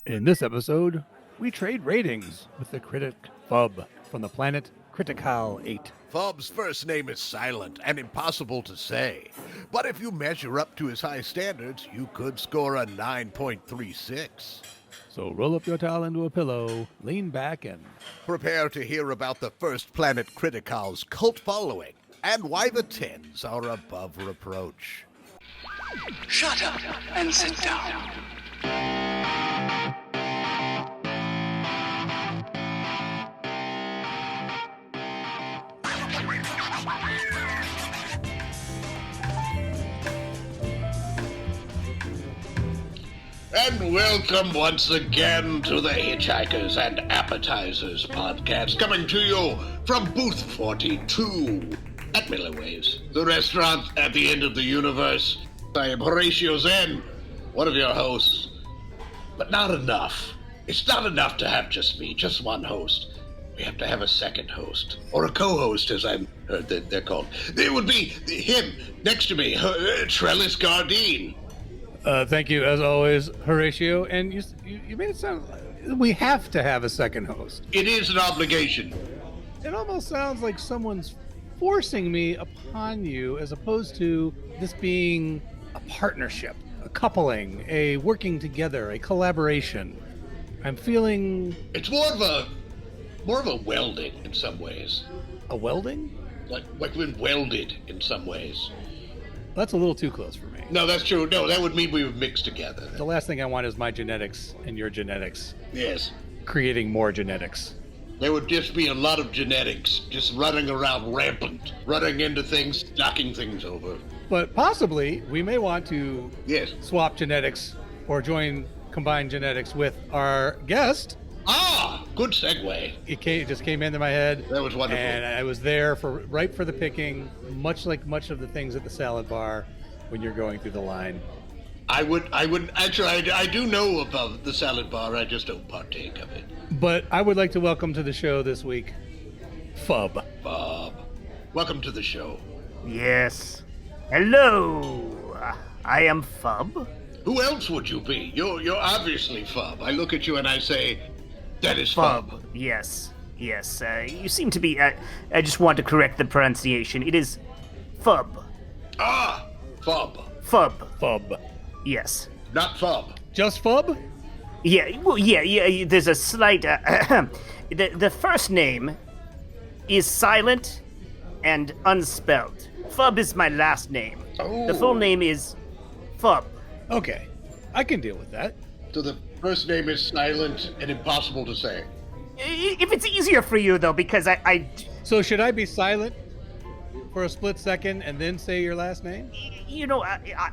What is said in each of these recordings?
In this episode, we trade ratings with the critic Fub from the planet Kritical VIII. Fub's first name is silent and impossible to say, but if you measure up to his high standards, you could score a 9.36. So roll up your towel into a pillow, lean back, and Prepare to hear about the first planet Critical's cult following and why the tens are above reproach. Shut up and sit down. And welcome once again to the Hitchhikers and Appetizers podcast, coming to you from booth 42 at Millyways, the restaurant at the end of the universe. I am Horatio Zinn, one of your hosts, but not enough. It's not enough to have just me, just one host. We have to have a second host, or a co-host, as I've heard that they're called. It would be him next to me, Trellis Gardeen. Thank you, as always, Horatio. And you made it sound we have to have a second host. It is an obligation. It almost sounds like someone's forcing me upon you, as opposed to this being a partnership, a coupling, a working together, a collaboration. I'm feeling... It's more of a welding in some ways. A welding? Like we're welded in some ways. That's a little too close for me. No, that's true. No, that would mean we would mix together. The last thing I want is my genetics and your genetics. Yes. Creating more genetics. There would just be a lot of genetics just running around rampant, running into things, knocking things over. But possibly, we may want to swap genetics or combine genetics with our guest. Ah, good segue. It just came into my head. That was wonderful. And I was there ripe for the picking, much like much of the things at the salad bar when you're going through the line. I wouldn't, actually, I do know about the salad bar, I just don't partake of it. But I would like to welcome to the show this week, Fub. Bob, welcome to the show. Yes. Hello. I am Fub. Who else would you be? You're obviously Fub. I look at you and I say, that is Fub. Yes. You seem to be... I just want to correct the pronunciation. It is Fub. Ah, Fub. Fub. Yes. Not Fub. Just Fub? Yeah, well, yeah, there's a slight... the first name is silent and unspelled. Fub is my last name. Oh. The full name is Fub. Okay, I can deal with that. So the first name is silent and impossible to say. If it's easier for you, though, because I... So should I be silent for a split second and then say your last name? You know,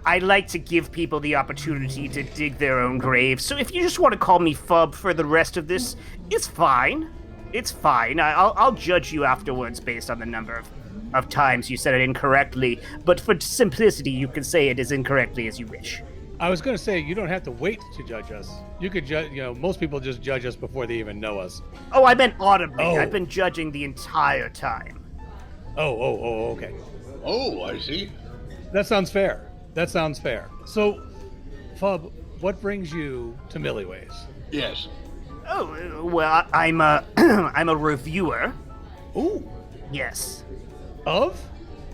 I like to give people the opportunity to dig their own grave, so if you just want to call me Fub for the rest of this, it's fine. It's fine. I'll judge you afterwards based on the number of times you said it incorrectly, but for simplicity, you can say it as incorrectly as you wish. I was going to say, you don't have to wait to judge us. You could judge, most people just judge us before they even know us. Oh, I meant audibly. Oh. I've been judging the entire time. Oh, okay. Oh, I see. That sounds fair. So, Fub, what brings you to Millyways? Yes. Oh, well, I'm a reviewer. Ooh. Yes. Of?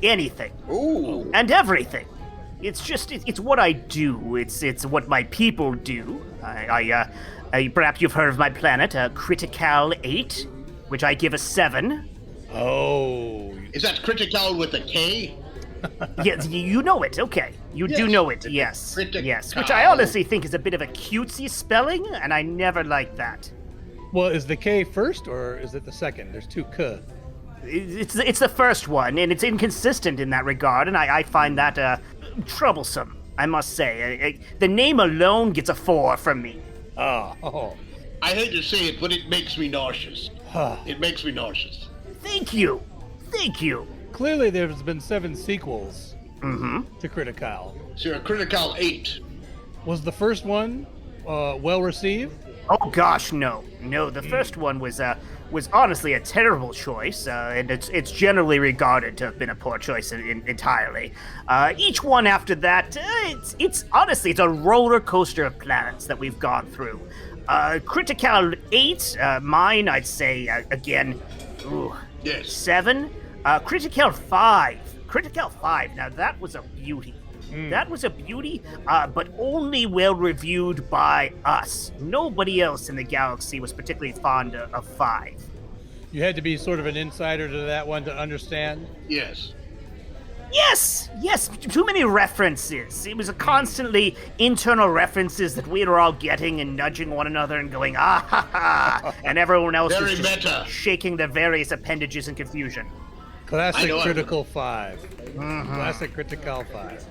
Anything. Ooh. And everything. It's what I do. It's what my people do. I perhaps you've heard of my planet, Critical VIII, which I give a 7. Oh. Is that critical with a K? Yes, you know it. Okay, you do Yes. know it. Yes, Critical. yes. Which I honestly think is a bit of a cutesy spelling, and I never liked that. Well, is the K first or is it the second? There's two K. It's the first one, and it's inconsistent in that regard, and I find that troublesome, I must say. The name alone gets a 4 from me. Oh. I hate to say it, but it makes me nauseous. It makes me nauseous. Thank you. Clearly, there's been 7 sequels Mm-hmm. to Critical. So a Critical 8. Was the first one well received? Oh gosh, no. The first one was was honestly a terrible choice, and it's generally regarded to have been a poor choice entirely. Each one after that, it's honestly, it's a roller coaster of planets that we've gone through. Critical VIII, mine, I'd say, again, Yes. 7. Critical V. Critical V, now that was a beauty. That was a beauty, but only well-reviewed by us. Nobody else in the galaxy was particularly fond of 5. You had to be sort of an insider to that one to understand. Yes. Yes, too many references. It was a constantly internal references that we were all getting and nudging one another and going, ah ha ha, and everyone else Very was just meta. shaking their various appendages in confusion. Classic I Critical 5. Classic Critical 5.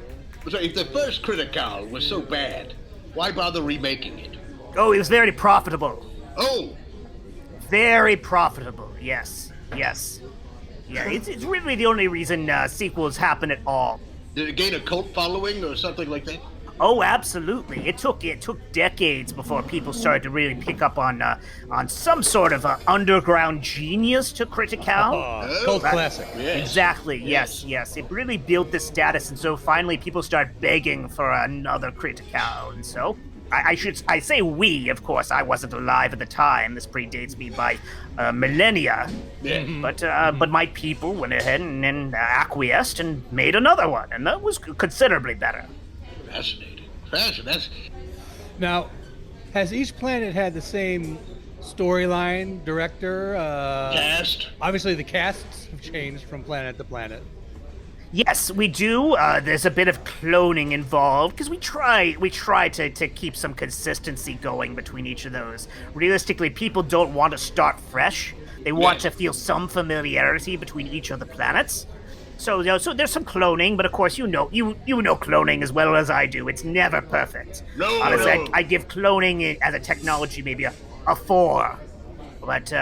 So if the first Critical was so bad, why bother remaking it? Oh, it was very profitable. Oh, Very profitable, yes. Yeah, it's really the only reason sequels happen at all. did it gain a cult following or something like that? Oh, absolutely. It took decades before people started to really pick up on some sort of underground genius to Critical. Cult classic. Yes. Exactly. Yes. It really built this status, and so finally people started begging for another Critical, and so I say we, of course. I wasn't alive at the time. This predates me by millennia. Yeah. But my people went ahead and acquiesced and made another one, and that was considerably better. Fascinating. Now, has each planet had the same storyline, director? Cast? Obviously, the casts have changed from planet to planet. Yes, we do. There's a bit of cloning involved because we try to keep some consistency going between each of those. Realistically, people don't want to start fresh. They want to feel some familiarity between each of the planets. So there's some cloning, but of course you know cloning as well as I do. It's never perfect. No, honestly, no. I give cloning as a technology maybe a 4, but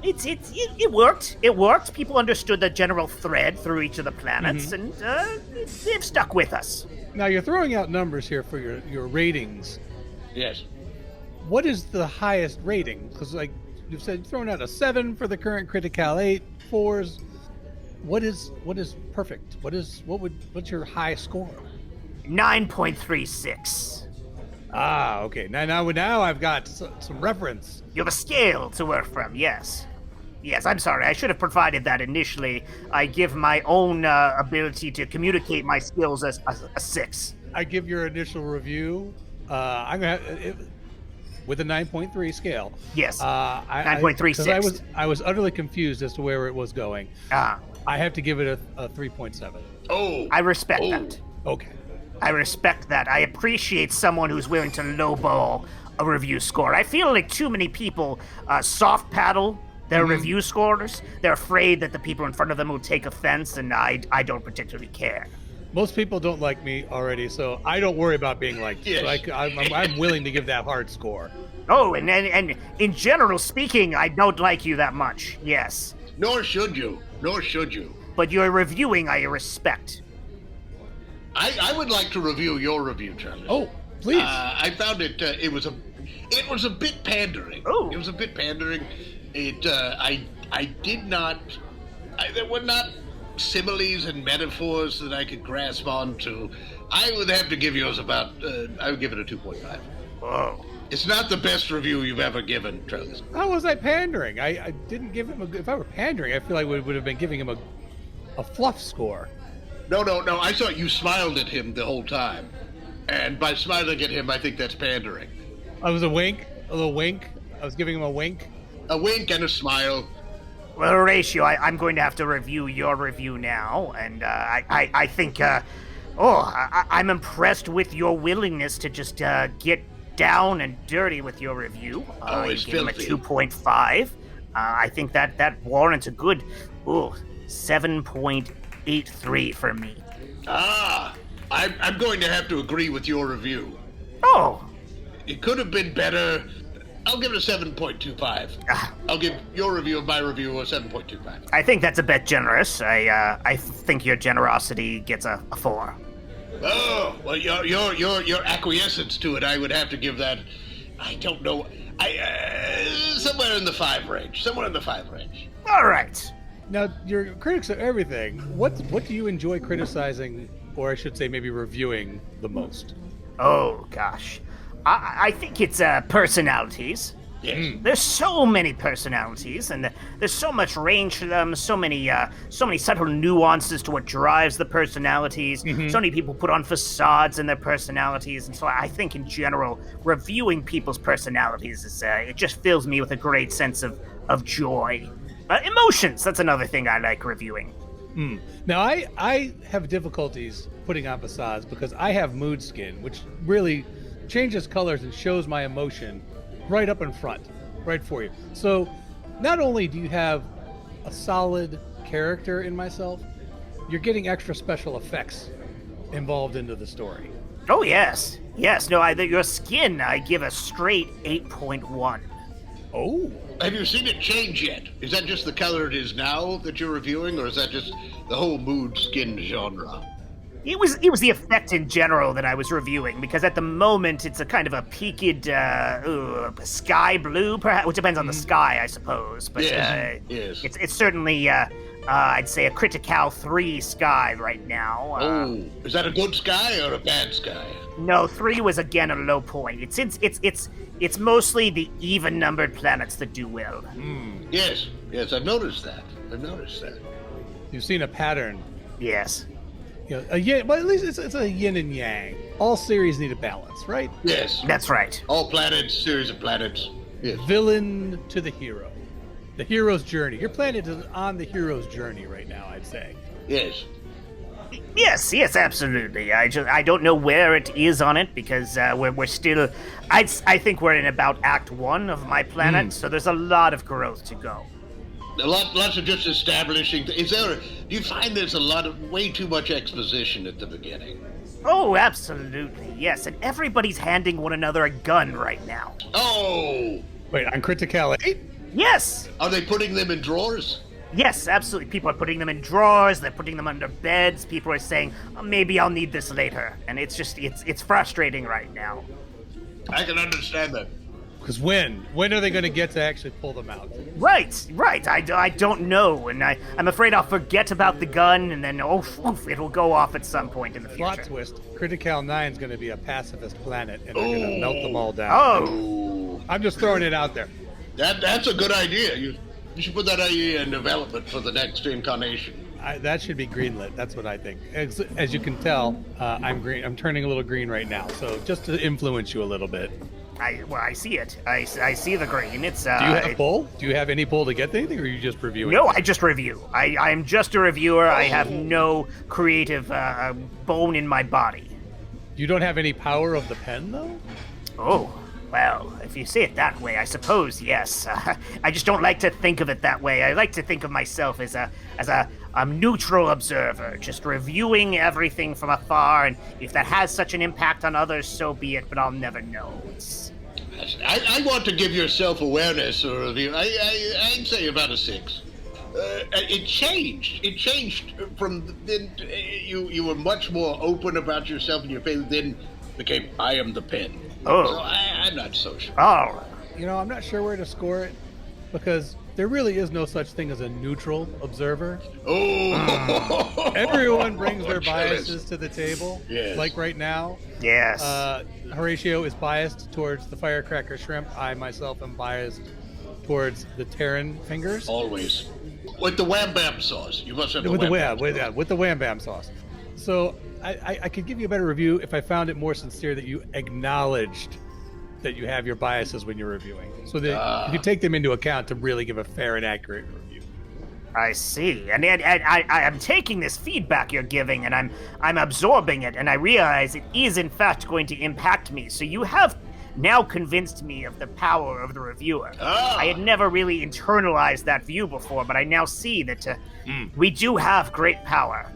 it worked. It worked. People understood the general thread through each of the planets, and they've stuck with us. Now, you're throwing out numbers here for your ratings. Yes. What is the highest rating? Because, like you've said, you've thrown out a 7 for the current Critical 8, 4s. What is perfect? What's your high score? 9.36. Ah, okay. Now I've got some reference. You have a scale to work from. Yes, I'm sorry. I should have provided that initially. I give my own ability to communicate my skills as a 6. I give your initial review. I'm gonna with a 9.3 scale. Yes. 9.36. Because I was utterly confused as to where it was going. I have to give it a 3.7. Oh. I respect that. Okay. I respect that. I appreciate someone who's willing to lowball a review score. I feel like too many people soft paddle their review scores. They're afraid that the people in front of them will take offense, and I don't particularly care. Most people don't like me already, so I don't worry about being liked. Yes. So I'm willing to give that hard score. Oh, and in general speaking, I don't like you that much. Yes. Nor should you. But your reviewing, I respect. I would like to review your review, Charlie. Oh, please. I found it. It was a bit pandering. Oh. It was a bit pandering. I did not. There were not similes and metaphors that I could grasp onto. I would have to give yours about. I would give it a 2.5. Whoa. It's not the best review you've ever given, Trellis. How was I pandering? I didn't give him if I were pandering, I feel like I would have been giving him a fluff score. No. I thought you smiled at him the whole time. And by smiling at him, I think that's pandering. I was a little wink. I was giving him a wink. A wink and a smile. Well, Horatio, I'm going to have to review your review now, and I think, I'm impressed with your willingness to just get down and dirty with your review. It's you gave him a filthy. 2.5. I think that warrants a good 7.83 for me. I'm going to have to agree with your review. Oh, It could have been better. I'll give it a 7.25. I'll give your review of my review a 7.25. I think that's a bit generous. I think your generosity gets a 4. Oh, well, your acquiescence to it, I would have to give that. I don't know. Somewhere in the 5 range. All right. Now, you're critics of everything. What do you enjoy criticizing, or I should say maybe reviewing, the most? Oh, gosh. I think it's personalities. Yes. There's so many personalities, and there's so much range to them. So many subtle nuances to what drives the personalities. So many people put on facades in their personalities, and so I think in general, reviewing people's personalities is it just fills me with a great sense of joy. Emotions. That's another thing I like reviewing. Now, I have difficulties putting on facades because I have mood skin, which really changes colors and shows my emotion right up in front, right for you. So not only do you have a solid character in myself, you're getting extra special effects involved into the story. Oh, yes. No, your skin, I give a straight 8.1. Oh. Have you seen it change yet? Is that just the color it is now that you're reviewing, or is that just the whole mood skin genre? It was the effect in general that I was reviewing, because at the moment it's a kind of a peaked sky blue, perhaps, which depends on the sky, I suppose. But yes. It's certainly I'd say a Critical VIII sky right now. Is that a good sky or a bad sky? No, 3 was again a low point. It's mostly the even-numbered planets that do well. Yes, I've noticed that. You've seen a pattern. Yes. You know, a yin, well, at least it's a yin and yang. All series need a balance, right? Yes. That's right. All planets, series of planets. Yes. Villain to the hero. The hero's journey. Your planet is on the hero's journey right now, I'd say. Yes. Yes, absolutely. I don't know where it is on it because we're still. I think we're in about Act 1 of my planet, so there's a lot of growth to go. Lots of just establishing. Do you find there's a lot of way too much exposition at the beginning? Oh, absolutely, yes. And everybody's handing one another a gun right now. Oh! Wait, on Critical VIII? Yes! Are they putting them in drawers? Yes, absolutely. People are putting them in drawers, they're putting them under beds, people are saying, maybe I'll need this later. And it's just, it's frustrating right now. I can understand that. Because when are they going to get to actually pull them out? Right. I don't know, and I'm afraid I'll forget about the gun, and then it'll go off at some point in the future. Plot twist: Critical 9 is going to be a pacifist planet, and they're going to melt them all down. Oh, I'm just throwing it out there. That's a good idea. You should put that idea in development for the next incarnation. That should be greenlit. That's what I think. As you can tell, I'm green. I'm turning a little green right now, so just to influence you a little bit. I see it. I see the green. It's. Do you have pull? Do you have any pull to get anything, or are you just reviewing? No, I just review. I'm just a reviewer. I have no creative bone in my body. You don't have any power of the pen, though? Oh, well, if you say it that way, I suppose yes. I just don't like to think of it that way. I like to think of myself as a neutral observer, just reviewing everything from afar, and if that has such an impact on others, so be it, but I'll never know. I want to give your self-awareness a review. I'd say about a 6. It changed from then. You were much more open about yourself and your pen, then became I am the pen. Oh. So I'm not so sure. Oh. You know, I'm not sure where to score it, because there really is no such thing as a neutral observer. Oh. Everyone brings their biases to the table. Yes. Like right now. Yes. Horatio is biased towards the firecracker shrimp. I myself am biased towards the Terran fingers. Always. With the wham bam sauce. You must have with the wham bam sauce. So I could give you a better review if I found it more sincere that you acknowledged that you have your biases when you're reviewing, so that you can take them into account to really give a fair and accurate review. I see, and I'm taking this feedback you're giving, and I'm absorbing it, and I realize it is in fact going to impact me. So you have now convinced me of the power of the reviewer. I had never really internalized that view before, but I now see that we do have great power,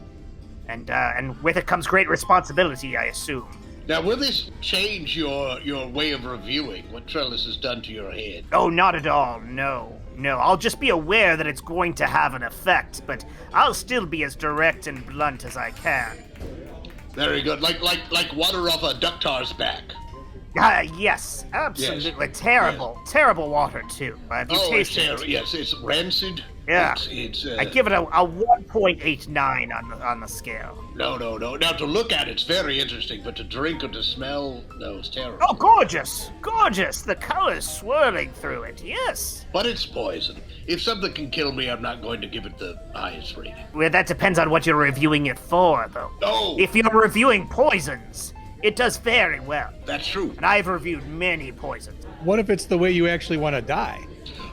and with it comes great responsibility, I assume. Now, will this change your way of reviewing what Trellis has done to your head? Oh, not at all, no. I'll just be aware that it's going to have an effect, but I'll still be as direct and blunt as I can. Very good. Like water off a ducktar's back. Yes, absolutely. Terrible water, too. Have you tasted it? Yes, it's rancid. Yeah. It's I give it a 1.89 on the scale. No. Now, to look at it's very interesting, but to drink or to smell, no, it's terrible. Oh, gorgeous! Gorgeous! The colors swirling through it, yes. But it's poison. If something can kill me, I'm not going to give it the highest rating. Well, that depends on what you're reviewing it for, though. Oh! If you're reviewing poisons, it does very well. That's true. And I've reviewed many poisons. What if it's the way you actually want to die?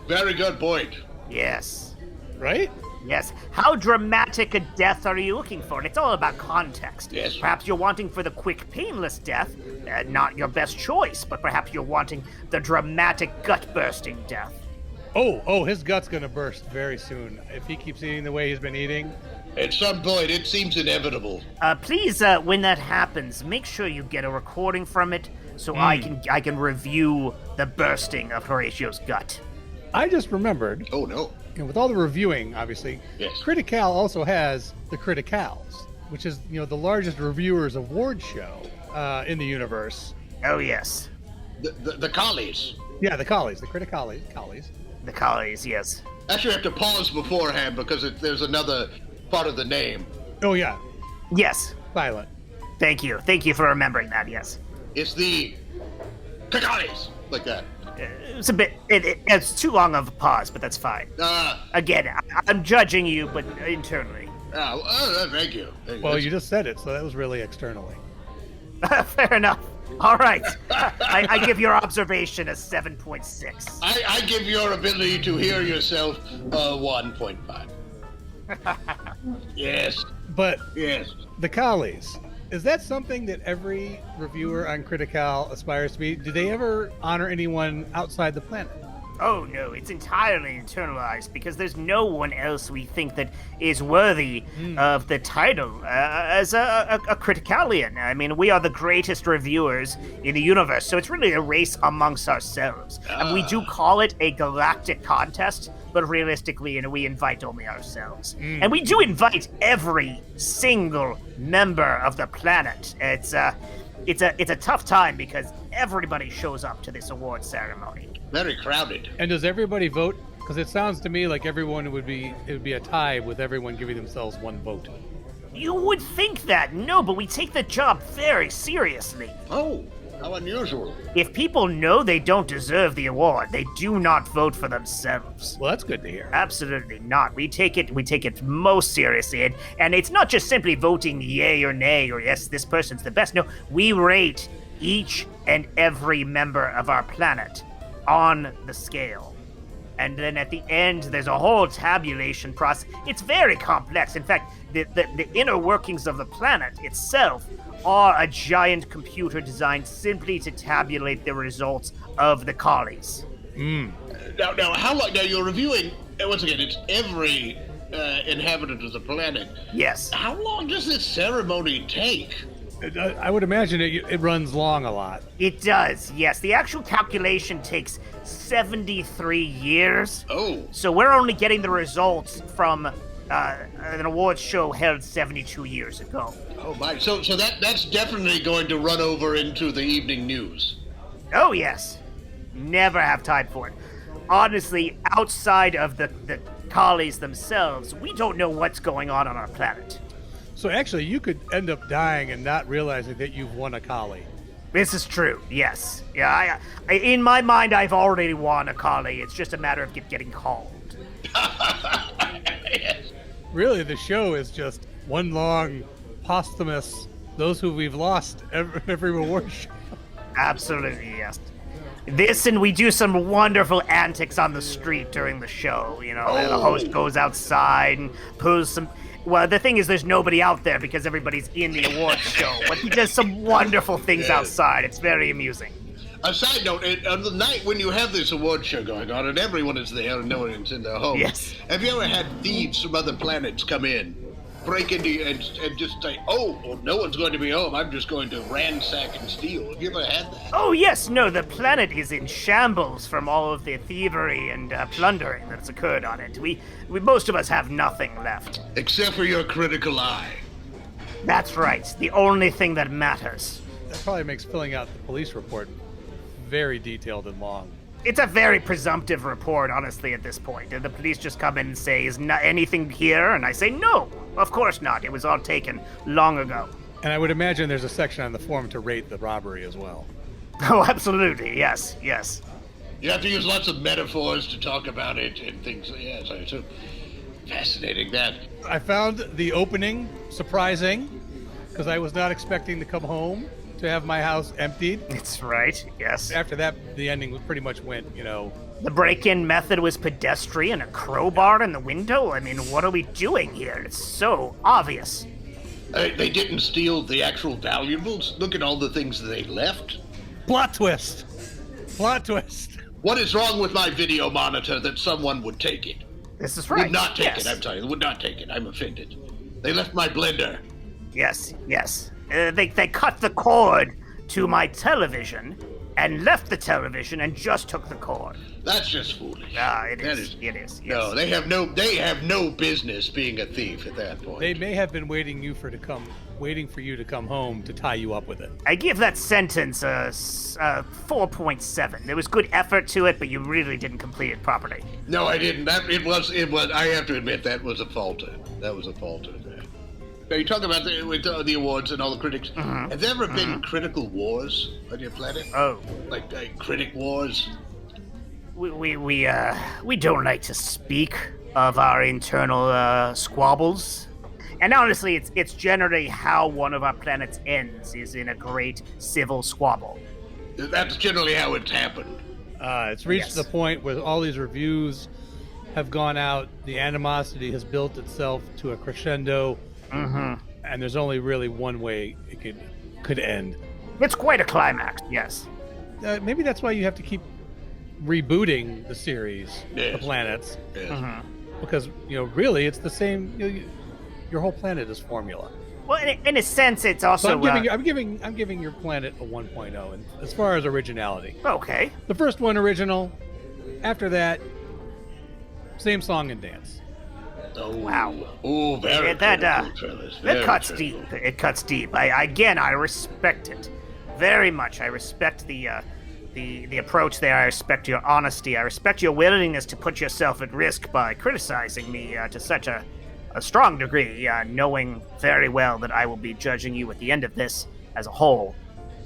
Very good point. Yes. Right? Yes. How dramatic a death are you looking for? And it's all about context. Yes. Perhaps you're wanting for the quick, painless death. Not your best choice, but perhaps you're wanting the dramatic, gut-bursting death. Oh, his gut's gonna burst very soon. If he keeps eating the way he's been eating. At some point, it seems inevitable. Please, when that happens, make sure you get a recording from it so I can review the bursting of Horatio's gut. I just remembered. Oh, no. With all the reviewing, obviously, Yes. Critical also has the Criticals, which is, the largest reviewers award show in the universe. Oh, yes. The collies. Yeah, the Collies, the Criticales. The collies, yes. Actually, I have to pause beforehand because there's another part of the name. Oh, yeah, Yes. silent. Thank you. Thank you for remembering that, yes. It's the collies, like that. It's a bit... It's too long of a pause, but that's fine. Again, I'm judging you, but internally. Thank you. Well, you just said it, so that was really externally. Fair enough. All right. I give your observation a 7.6. I give your ability to hear yourself 1.5. Yes. But Yes. the Collies, is that something that every reviewer on Critical aspires to be? Do they ever honor anyone outside the planet? Oh no, it's entirely internalized because there's no one else we think that is worthy of the title as a Criticalian. I mean, we are the greatest reviewers in the universe, so it's really a race amongst ourselves. And we do call it a galactic contest, but realistically, we invite only ourselves. And we do invite every single member of the planet. It's a tough time because everybody shows up to this award ceremony. Very crowded. And does everybody vote? Because it sounds to me like it would be a tie with everyone giving themselves one vote. You would think that, no, but we take the job very seriously. Oh, how unusual. If people know they don't deserve the award, they do not vote for themselves. Well, that's good to hear. Absolutely not. We take it most seriously, and it's not just simply voting yay or nay or yes, this person's the best. No, we rate each and every member of our planet on the scale. And then at the end, there's a whole tabulation process. It's very complex. In fact, the inner workings of the planet itself are a giant computer designed simply to tabulate the results of the collies. Now, how long? Now, you're reviewing, once again, it's every inhabitant of the planet. Yes. How long does this ceremony take? I would imagine it runs long a lot. It does, yes. The actual calculation takes 73 years. Oh. So we're only getting the results from an awards show held 72 years ago. Oh, my. So that's definitely going to run over into the evening news. Oh, yes. Never have time for it. Honestly, outside of the collies themselves, we don't know what's going on our planet. So actually, you could end up dying and not realizing that you've won a collie. This is true, yes. Yeah, I in my mind, I've already won a collie. It's just a matter of getting called. Yes. Really, the show is just one long posthumous, those who we've lost every reward show. Absolutely, yes. This, and we do some wonderful antics on the street during the show. The host goes outside and pulls some... Well, the thing is, there's nobody out there because everybody's in the awards show. But he does some wonderful things outside. It's very amusing. A side note, on the night when you have this award show going on and everyone is there and no one's in their home, yes. Have you ever had thieves from other planets come in, break into you and just say, oh, well, no one's going to be home, I'm just going to ransack and steal? Have you ever had that? Oh, yes, no, the planet is in shambles from all of the thievery and plundering that's occurred on it. We most of us have nothing left. Except for your critical eye. That's right, the only thing that matters. That probably makes filling out the police report very detailed and long. It's a very presumptive report, honestly, at this point. And the police just come in and say, is not anything here? And I say, no, of course not. It was all taken long ago. And I would imagine there's a section on the form to rate the robbery as well. Oh, absolutely. Yes, yes. You have to use lots of metaphors to talk about it and things. Yeah, so fascinating that. I found the opening surprising because I was not expecting to come home to have my house emptied. It's right, yes. After that, the ending pretty much went, The break-in method was pedestrian, a crowbar in the window? I mean, what are we doing here? It's so obvious. They didn't steal the actual valuables. Look at all the things that they left. Plot twist. Plot twist. What is wrong with my video monitor that someone would take it? This is right. Would not take yes. it, I'm sorry. Would not take it. I'm offended. They left my blender. Yes, yes. They cut the cord to my television and left the television and just took the cord. That's just foolish. It is. Yes. No, they have no business being a thief at that point. They may have been waiting for you to come home to tie you up with it. I give that sentence a 4.7. There was good effort to it, but you really didn't complete it properly. No, I didn't. It was. I have to admit that was a falter. That was a falter. Now you talk about the awards and all the critics. Mm-hmm. Have there ever been critical wars on your planet? Oh, like critic wars? We don't like to speak of our internal squabbles. And honestly, it's generally how one of our planets ends, is in a great civil squabble. That's generally how it's happened. It's reached the point where all these reviews have gone out, the animosity has built itself to a crescendo, and there's only really one way it could end. It's quite a climax, yes. Maybe that's why you have to keep rebooting the series, yes. The planets, Yes. because really it's the same. Your whole planet is formula. Well, in a sense, it's also. So I'm giving your planet a 1.0, and as far as originality. Okay. The first one original. After that, same song and dance. Oh wow! Oh, very that cuts critical. deep. It cuts deep. I respect it very much. I respect the approach there. I respect your honesty. I respect your willingness to put yourself at risk by criticizing me to such a strong degree, knowing very well that I will be judging you at the end of this as a whole.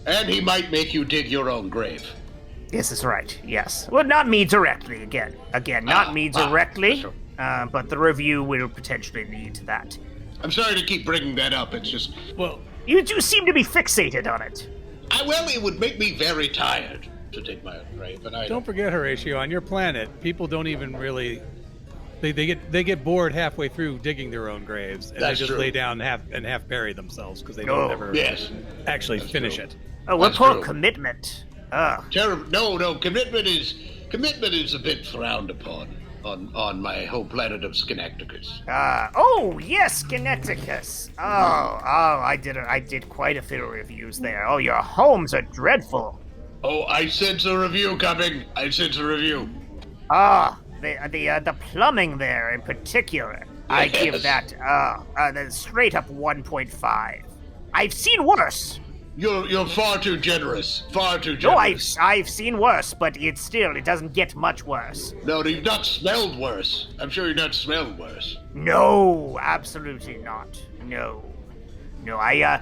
And he might make you dig your own grave. This is right, yes. Well, not me directly, again, not me directly, but the review will potentially lead to that. I'm sorry to keep bringing that up, it's just... Well, you do seem to be fixated on it. It would make me very tired to dig my own grave, and I... Don't forget, Horatio, on your planet, people don't even really... They get bored halfway through digging their own graves, and That's they just true. lay down and half bury themselves because they don't ever actually finish it. Oh, what That's poor true. commitment. Terrible. No, commitment is a bit frowned upon on my home planet of Schenectacus. Oh, yes, Schenectacus. I did quite a few reviews there. Oh, your homes are dreadful. Oh, I sense a review coming. The plumbing there in particular. I give that the straight up 1.5. I've seen worse. You're far too generous. Far too No, generous. I've seen worse, but it doesn't get much worse. No, you've not smelled worse. I'm sure you've not smelled worse. No, absolutely not. No, I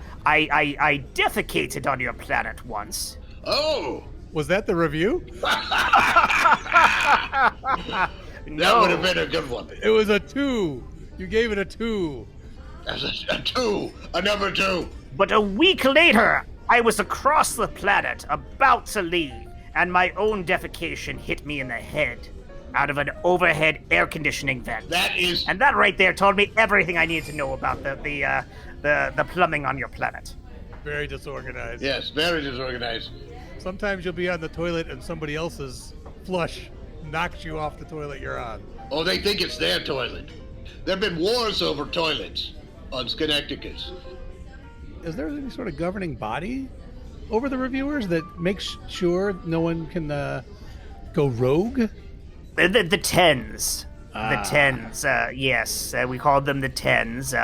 defecated on your planet once. Oh! Was that the review? That would have been a good one. It was a 2. You gave it a 2. That's a 2. A number 2. But a week later, I was across the planet, about to leave, and my own defecation hit me in the head out of an overhead air conditioning vent. And that right there told me everything I needed to know about the plumbing on your planet. Very disorganized. Yes, very disorganized. Sometimes you'll be on the toilet and somebody else's flush knocks you off the toilet you're on. Oh, they think it's their toilet. There have been wars over toilets on Schenectacus. Is there any sort of governing body over the reviewers that makes sure no one can go rogue? The tens. The tens, yes. We called them the tens,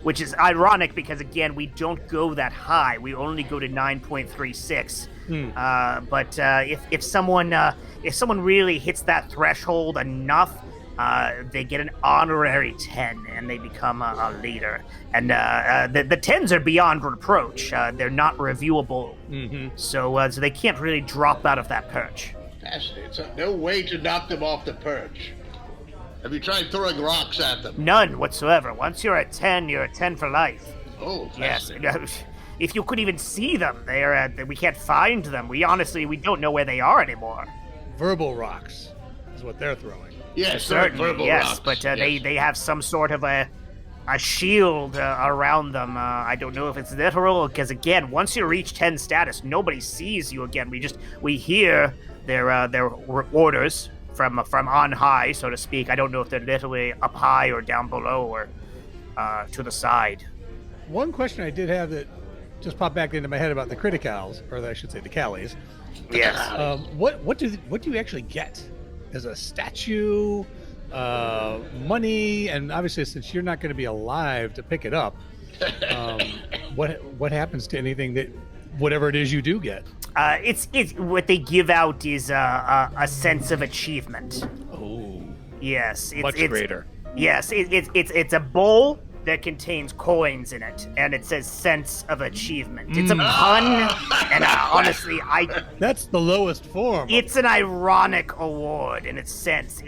which is ironic because, again, we don't go that high. We only go to 9.36. But if someone really hits that threshold enough, they get an honorary 10 and they become a leader. And the 10s are beyond reproach. They're not reviewable, so they can't really drop out of that perch. Fascinating. So no way to knock them off the perch. Have you tried throwing rocks at them? None whatsoever. Once you're at 10, you're at 10 for life. Oh, Yes. fascinating. If you could even see them, we can't find them. We don't know where they are anymore. Verbal rocks is what they're throwing. Yes, Certainly, verbal yes, rocks. but Yes. they have some sort of a shield around them. I don't know if it's literal, because again, once you reach 10 status, nobody sees you again. We hear their orders from on high, so to speak. I don't know if they're literally up high or down below or to the side. One question I did have that just popped back into my head about the criticals, or I should say the Callies. Yes. What do you actually get? As a statue, money, and obviously since you're not going to be alive to pick it up, what happens to anything that, whatever it is you do get? It's what they give out is a sense of achievement. Oh, Yes, much greater. Yes, it's a bowl that contains coins in it, and it says "sense of achievement." It's a pun, and honestly, That's the lowest form. it's an ironic award in its sense.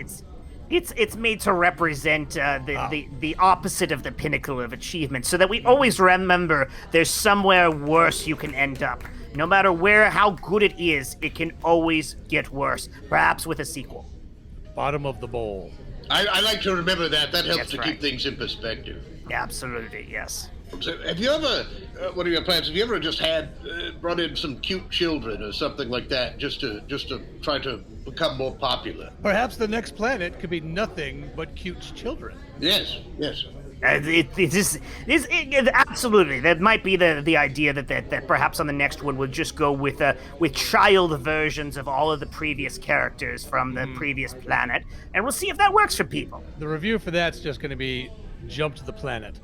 It's made to represent the opposite of the pinnacle of achievement, so that we always remember there's somewhere worse you can end up. No matter how good it is, it can always get worse, perhaps with a sequel. Bottom of the bowl. I like to remember that. That helps That's to right. keep things in perspective. Absolutely, yes. So have you ever, what are your plans? Have you ever just brought in some cute children or something like that, just to try to become more popular? Perhaps the next planet could be nothing but cute children. Yes, yes. Absolutely. That might be the idea that perhaps on the next one we'll just go with child versions of all of the previous characters from the previous planet, and we'll see if that works for people. The review for that's just going to be jump to the planet.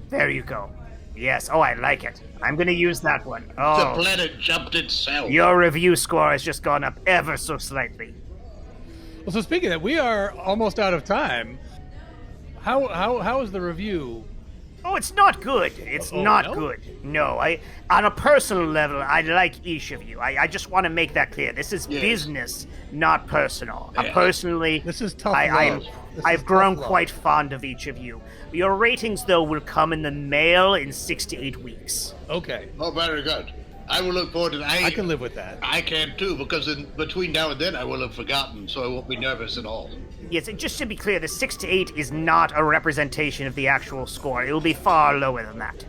There you go. Yes. Oh, I like it. I'm going to use that one. The Oh, planet jumped itself. your review score has just gone up ever so slightly. Well, so speaking of that, we are almost out of time. How is the review? Oh, it's not good. It's not no? good. No, on a personal level, I like each of you. I just want to make that clear. This is Yes. business, not personal. Yeah. Personally, This is tough love. This I've is grown tough love. quite fond of each of you. Your ratings, though, will come in the mail in 6 to 8 weeks. Okay, Oh, very good. I will look forward to that. I can live with that. I can too, because in between now and then I will have forgotten, so I won't be nervous at all. Yes, and just to be clear, the 6 to 8 is not a representation of the actual score. It will be far lower than that.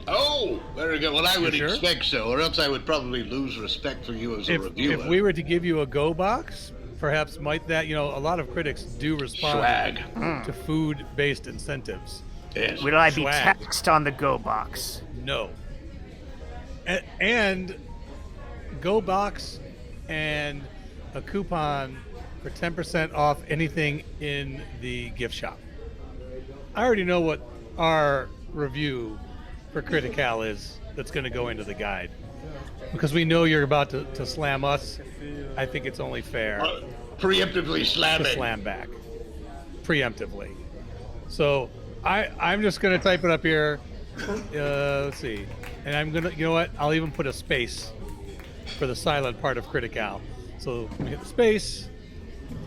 Oh, very good. Well, I would sure? expect so, or else I would probably lose respect for you as a reviewer. If we were to give you a go box, perhaps might that, a lot of critics do respond Swag. to food-based incentives. Yes. Will I be Swag. taxed on the go box? No. And go box and a coupon for 10% off anything in the gift shop. I already know what our review for Critical is that's going to go into the guide. Because we know you're about to slam us, I think it's only fair Preemptively to slamming. slam back. Preemptively. So I'm just going to type it up here. Let's see. And I'm going to, you know what? I'll even put a space for the silent part of Critical. So let me hit the space.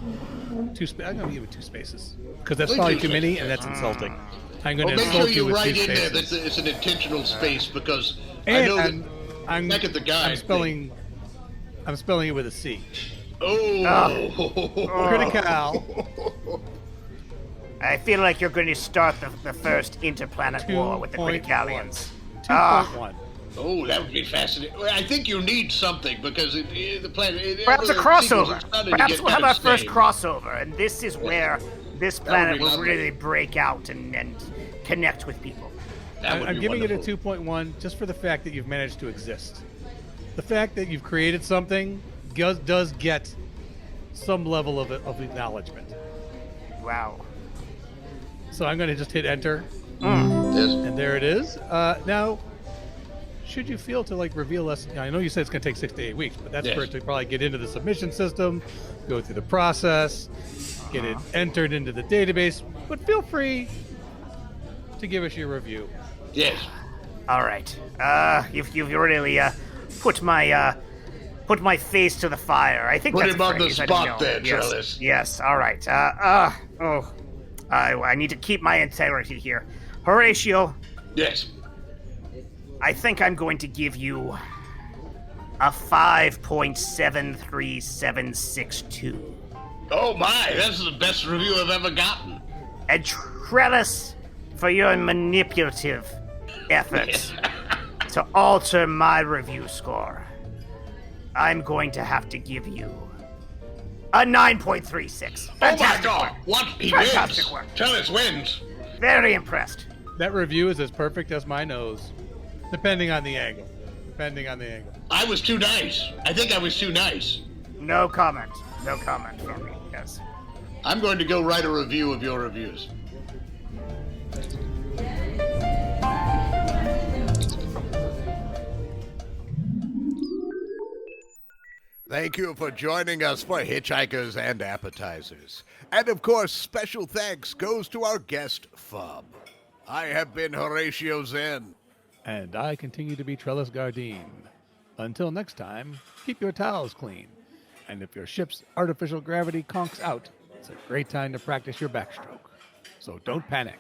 I'm going to give it 2 spaces. Because that's Leave probably 2 too many, spaces. and that's insulting. I'm going Well, to make sure insult you you with 2 write in there spaces. that it's an intentional space, because I And know that. I'm Back at the guide I'm spelling it with a C. Oh. Critical I feel like you're going to start the first interplanet war with the 2.1. Criticalians. 2.1. Oh, that would be fascinating. Well, I think you need something, because the planet. Perhaps a other crossover. sequels are starting to Perhaps get we'll have kind our of first stale. crossover, and this is where this planet be will lovely. really break out and connect with people. That would I'm be giving wonderful. it a 2.1 just for the fact that you've managed to exist. The fact that you've created something does get some level of acknowledgement. Wow. So I'm going to just hit enter, Yes. and there it is. Now, should you feel to reveal us, I know you said it's going to take 6 to 8 weeks, but that's for it to probably get into the submission system, go through the process, get it entered into the database. But feel free to give us your review. Yes. All right. You've really put my face to the fire. I think Put that's him a on the phrase. I don't spot know. there, Yes. Trellis. Yes. All right. I need to keep my integrity here. Horatio, Yes. I think I'm going to give you a 5.73762. Oh my, that's the best review I've ever gotten. And Trellis, for your manipulative efforts to alter my review score, I'm going to have to give you a 9.36. Oh my Fantastic God! work. What? He Fantastic wins. work. Trellis wins. Very impressed. That review is as perfect as my nose, depending on the angle. I was too nice. I think I was too nice. No comment. No comment from me. Yes. I'm going to go write a review of your reviews. Thank you for joining us for Hitchhikers and Appetizers. And of course, special thanks goes to our guest, Fub. I have been Horatio Zinn. And I continue to be Trellis Gardeen. Until next time, keep your towels clean. And if your ship's artificial gravity conks out, it's a great time to practice your backstroke. So don't panic.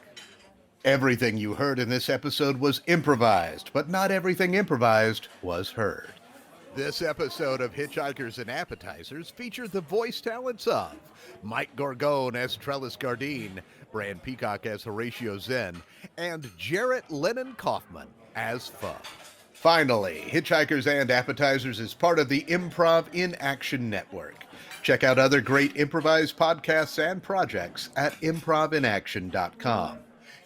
Everything you heard in this episode was improvised, but not everything improvised was heard. This episode of Hitchhikers and Appetizers featured the voice talents of Mike Gorgone as Trellis Gardeen, Bran Peacock as Horatio Zinn, and Jarrett Lennon Kaufman as Fub. Finally, Hitchhikers and Appetizers is part of the Improv in Action Network. Check out other great improvised podcasts and projects at improvinaction.com.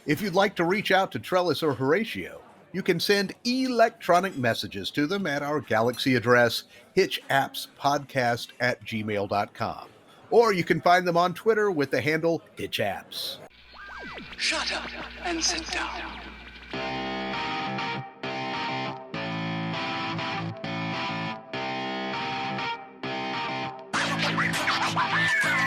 If you'd like to reach out to Trellis or Horatio, you can send electronic messages to them at our Galaxy address, hitchappspodcast@gmail.com. Or you can find them on Twitter with the handle hitchapps. Shut up and sit down. Wow.